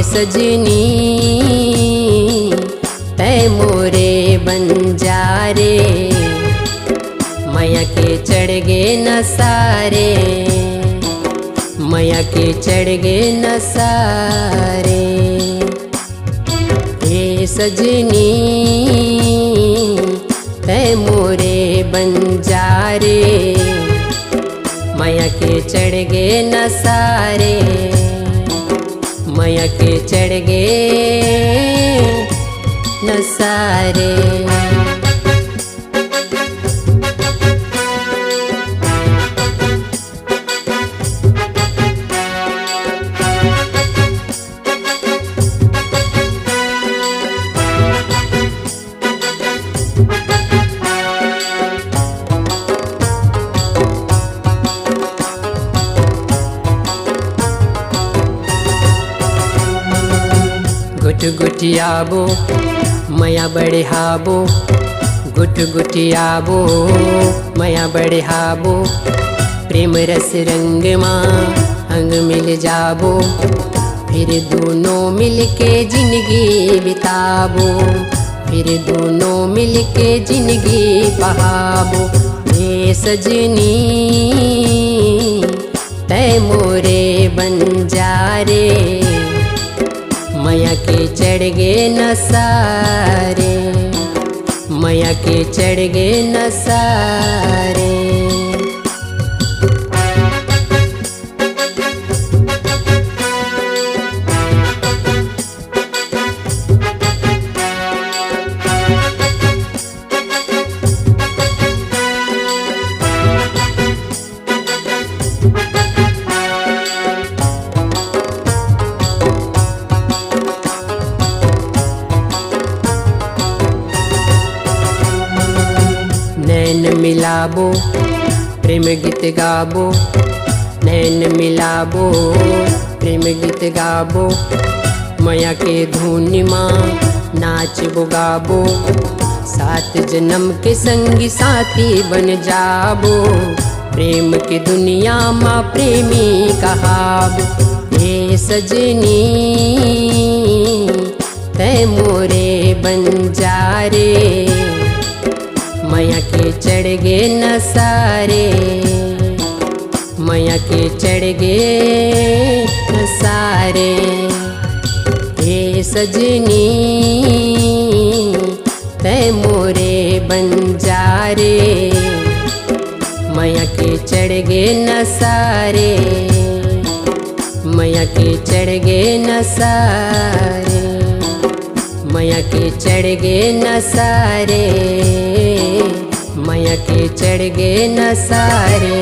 सजनी तै मोरे बंजारे, मैया के चढ़ गे नसारे, मैया के चढ़ गे नसारे। हे सजनी तै मोरे बंजारे, मैया के चढ़ गे नसारे, मैया के चढ़ गे नसारे। गुट गुटियाबो मैया बढ़ियाबो, गुट गुटियाबो मैया बढ़ियाबो, प्रेम रस रंग माँ अंग मिल जाबो, फिर दोनों मिलके जिंदगी बिताबो, फिर दोनों मिलके जिंदगी बहाबो। हे सजनी तै मोरे बंजारे, मैया के चढ़ गे नसारे, मैया के चढ़ गे नसारे। नैन मिलाबो प्रेम गीत गाबो, नैन मिलाबो प्रेम गीत गाबो, मैया के धुन माँ नाचबो गाबो, सात जन्म के संगी साथी बन जाबो, प्रेम के दुनिया माँ प्रेमी कहाबो। हे सजनी तै मोरे बंजारे, मैया के चढ़ गे नसारे, मैया के चढ़ गे नसारे। हे सजनी तै मोरे बंजारे, मैया के चढ़ गे नसारे, मैया के चढ़ गे नसारे, मैया के चढ़ गे नसारे, मैया के चढ़ गे नसारे।